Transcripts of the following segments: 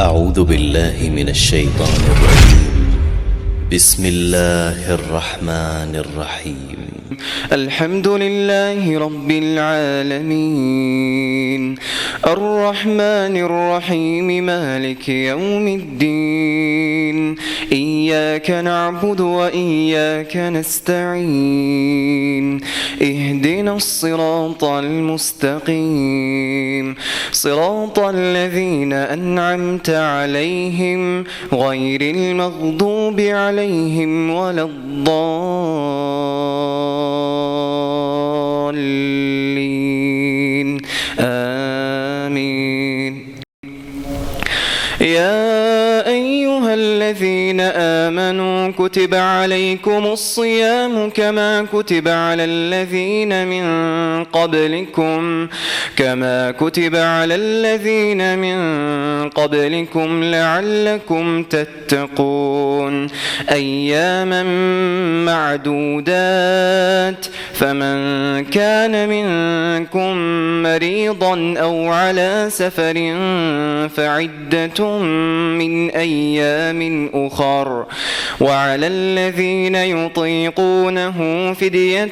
أعوذ بالله من الشيطان الرجيم. بسم الله الرحمن الرحيم. الحمد لله رب العالمين الرحمن الرحيم مالك يوم الدين إياك نعبد وإياك نستعين اهدنا الصراط المستقيم صراط الذين أنعمت عليهم غير المغضوب عليهم ولا الضالين آمين. يا أيها الذين آمنوا كتب عليكم الصيام كما كتب على الذين من قبلكم لعلكم تتقون أياما معدودات فمن كان منكم مريضا أو على سفر فعدة من أيام أخر وعلى الذين يطيقونه فدية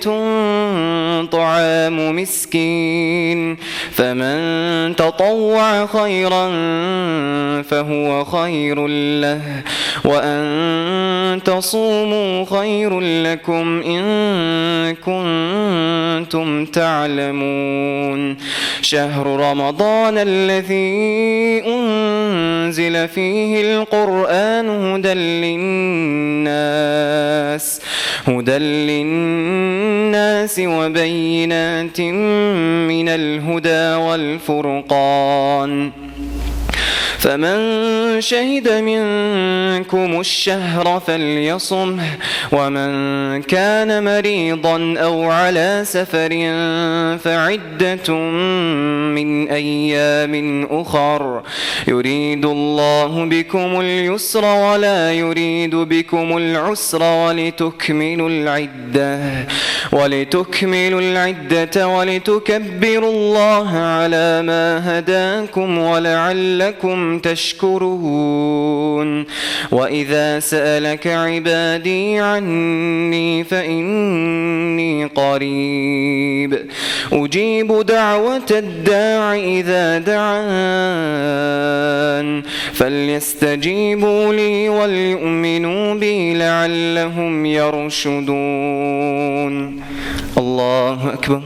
طعام مسكين فمن تطوع خيرا فهو خير له وأن تصوموا خير لكم إن كنتم تعلمون. شهر رمضان الذي أنزل فيه القرآن هدى للناس وبينات من الهدى والفرقان فمن شهد منكم الشهر فليصمه ومن كان مريضا أو على سفر فعدة من أيام أخر يريد الله بكم اليسر ولا يريد بكم العسر ولتكملوا العدة ولتكبروا الله على ما هداكم ولعلكم تشكرون. وإذا سألك عبادي عني فإني قريب أجيب دعوة الداع إذا دعان فليستجيبوا لي وليؤمنوا بي لعلهم يرشدون. الله أكبر.